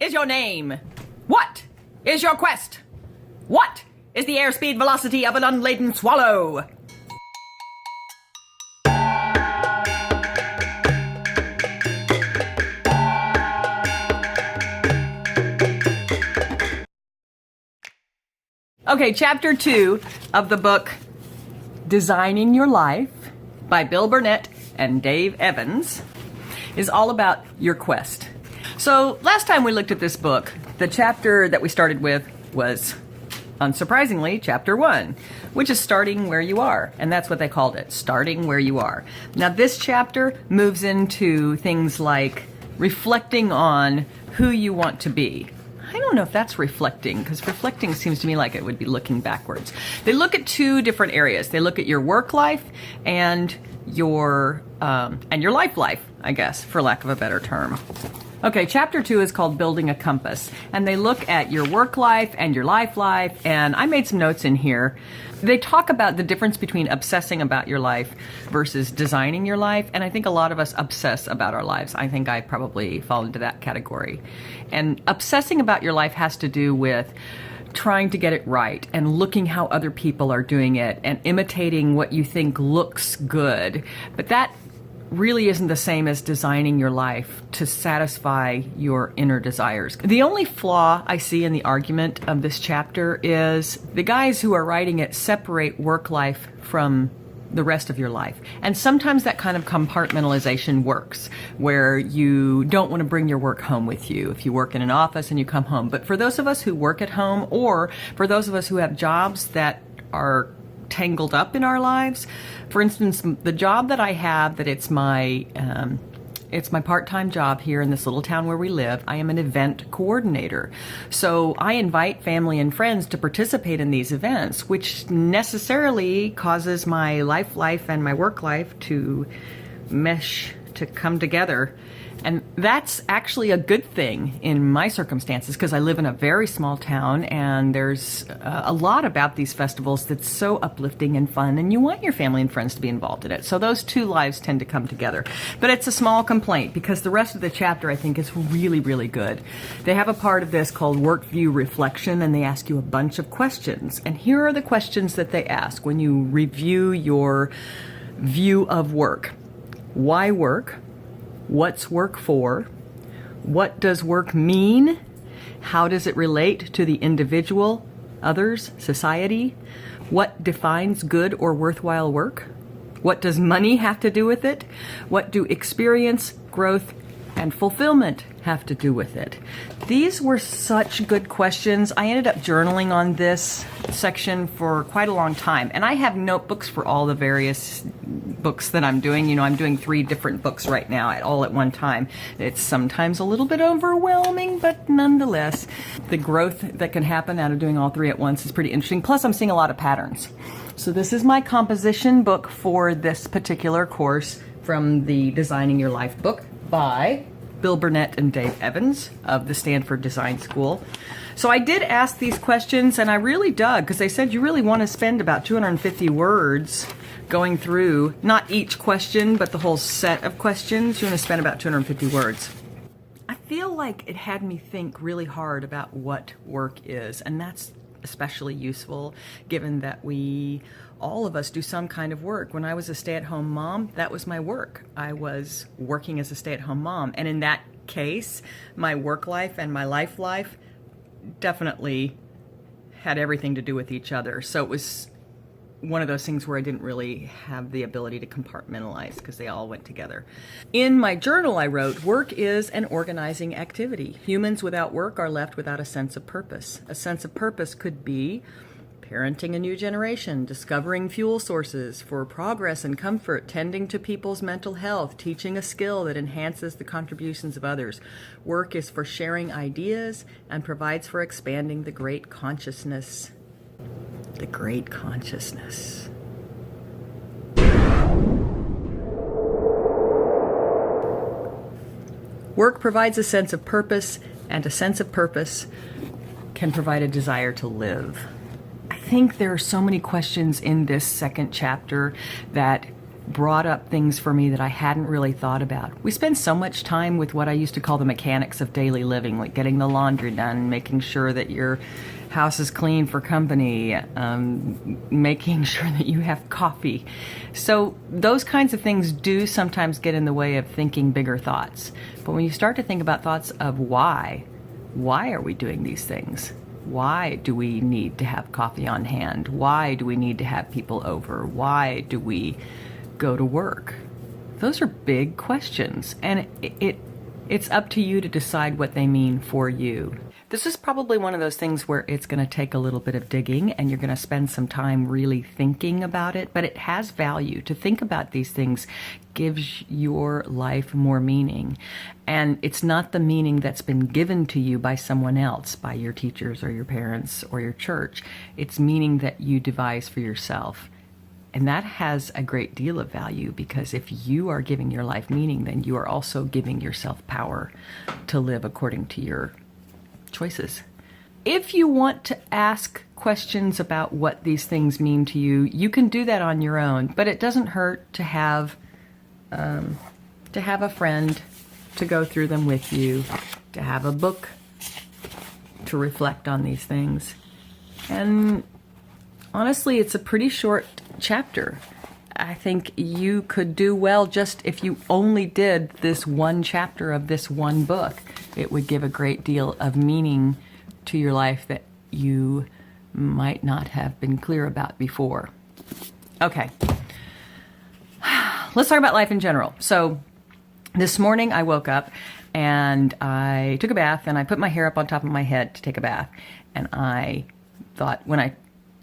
is your name? What is your quest? What is the airspeed velocity of an unladen swallow? Okay, chapter 2 of the book Designing Your Life by Bill Burnett and Dave Evans is all about your quest. So last time we looked at this book, the chapter that we started with was, unsurprisingly, chapter 1, which is starting where you are. And that's what they called it, starting where you are. Now this chapter moves into things like reflecting on who you want to be. I don't know if that's reflecting, because reflecting seems to me like it would be looking backwards. They look at two different areas. They look at your work life and your life, I guess, for lack of a better term. Okay, chapter 2 is called Building a Compass, and they look at your work life and your life, and I made some notes in here. They talk about the difference between obsessing about your life versus designing your life, and I think a lot of us obsess about our lives. I think I probably fall into that category. And obsessing about your life has to do with trying to get it right and looking how other people are doing it and imitating what you think looks good. But that really isn't the same as designing your life to satisfy your inner desires. The only flaw I see in the argument of this chapter is the guys who are writing it separate work life from the rest of your life. And sometimes that kind of compartmentalization works, where you don't want to bring your work home with you if you work in an office and you come home. But for those of us who work at home, or for those of us who have jobs that are tangled up in our lives. For instance, the job that I have, that it's my part-time job here in this little town where we live. I am an event coordinator. So I invite family and friends to participate in these events, which necessarily causes my life and my work life to mesh, to come together. And that's actually a good thing in my circumstances, because I live in a very small town, and there's a lot about these festivals that's so uplifting and fun, and you want your family and friends to be involved in it. So those two lives tend to come together. But it's a small complaint, because the rest of the chapter, I think, is really, really good. They have a part of this called Work View Reflection, and they ask you a bunch of questions. And here are the questions that they ask when you review your view of work. Why work? What's work for? What does work mean? How does it relate to the individual, others, society? What defines good or worthwhile work? What does money have to do with it? What do experience, growth, and fulfillment have to do with it? These were such good questions. I ended up journaling on this section for quite a long time, and I have notebooks for all the various books that I'm doing. You know, I'm doing 3 different books right now all at one time. It's sometimes a little bit overwhelming, but nonetheless, the growth that can happen out of doing all 3 at once is pretty interesting. Plus, I'm seeing a lot of patterns. So this is my composition book for this particular course from the Designing Your Life book by Bill Burnett and Dave Evans of the Stanford Design School. So I did ask these questions, and I really dug, because they said you really want to spend about 250 words going through, not each question, but the whole set of questions. You want to spend about 250 words. I feel like it had me think really hard about what work is, and that's especially useful given that all of us do some kind of work. When I was a stay-at-home mom, that was my work. I was working as a stay-at-home mom, and in that case, my work life and my life definitely had everything to do with each other. So it was one of those things where I didn't really have the ability to compartmentalize, because they all went together. In my journal, I wrote, work is an organizing activity. Humans without work are left without a sense of purpose. A sense of purpose could be parenting a new generation, discovering fuel sources for progress and comfort, tending to people's mental health, teaching a skill that enhances the contributions of others. Work is for sharing ideas and provides for expanding the great consciousness. The great consciousness. Work provides a sense of purpose, and a sense of purpose can provide a desire to live. I think there are so many questions in this second chapter that brought up things for me that I hadn't really thought about. We spend so much time with what I used to call the mechanics of daily living, like getting the laundry done, making sure that your house is clean for company, making sure that you have coffee. So those kinds of things do sometimes get in the way of thinking bigger thoughts. But when you start to think about thoughts of why are we doing these things? Why do we need to have coffee on hand? Why do we need to have people over? Why do we go to work? Those are big questions, and it's up to you to decide what they mean for you. This is probably one of those things where it's going to take a little bit of digging and you're going to spend some time really thinking about it, but it has value. To think about these things gives your life more meaning. And it's not the meaning that's been given to you by someone else, by your teachers or your parents or your church. It's meaning that you devise for yourself. And that has a great deal of value, because if you are giving your life meaning, then you are also giving yourself power to live according to your choices. If you want to ask questions about what these things mean to you, you can do that on your own, but it doesn't hurt to have a friend to go through them with you, to have a book to reflect on these things. And honestly, it's a pretty short chapter. I think you could do well just if you only did this one chapter of this one book. It would give a great deal of meaning to your life that you might not have been clear about before. Okay. Let's talk about life in general. So this morning I woke up and I took a bath and I put my hair up on top of my head to take a bath. And I thought, when I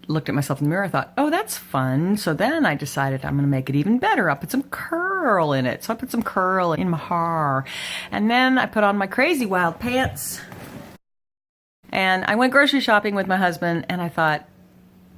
looked at myself in the mirror, I thought, oh, that's fun. So then I decided I'm going to make it even better. I'll put some curl in it. So I put some curl in my hair. And then I put on my crazy wild pants. And I went grocery shopping with my husband, and I thought,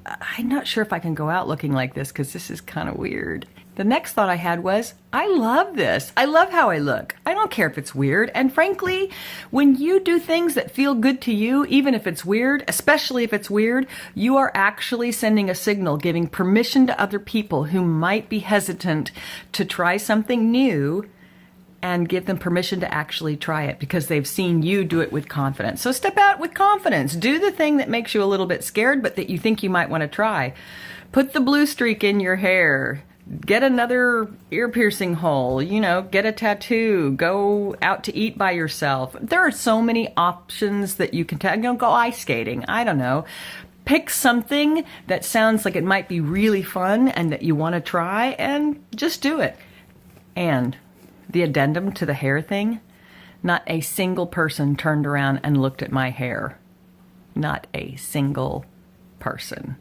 I'm not sure if I can go out looking like this because this is kind of weird. The next thought I had was, I love this. I love how I look. I don't care if it's weird. And frankly, when you do things that feel good to you, even if it's weird, especially if it's weird, you are actually sending a signal, giving permission to other people who might be hesitant to try something new, and give them permission to actually try it because they've seen you do it with confidence. So step out with confidence. Do the thing that makes you a little bit scared, but that you think you might want to try. Put the blue streak in your hair. Get another ear piercing hole, get a tattoo, go out to eat by yourself. There are so many options that you can go ice skating. I don't know. Pick something that sounds like it might be really fun and that you want to try, and just do it. And the addendum to the hair thing, not a single person turned around and looked at my hair. Not a single person.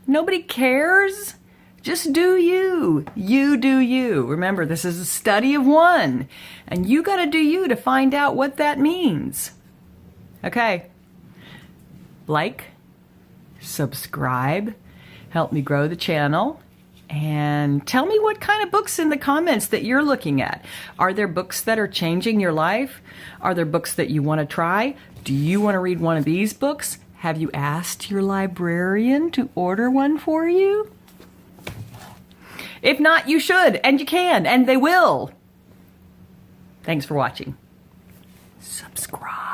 Nobody cares. Just do you. You do you. Remember, this is a study of one. And you got to do you to find out what that means. Okay. Like, subscribe, help me grow the channel, and tell me what kind of books in the comments that you're looking at. Are there books that are changing your life? Are there books that you want to try? Do you want to read one of these books? Have you asked your librarian to order one for you? If not, you should, and you can, and they will. Thanks for watching. Subscribe.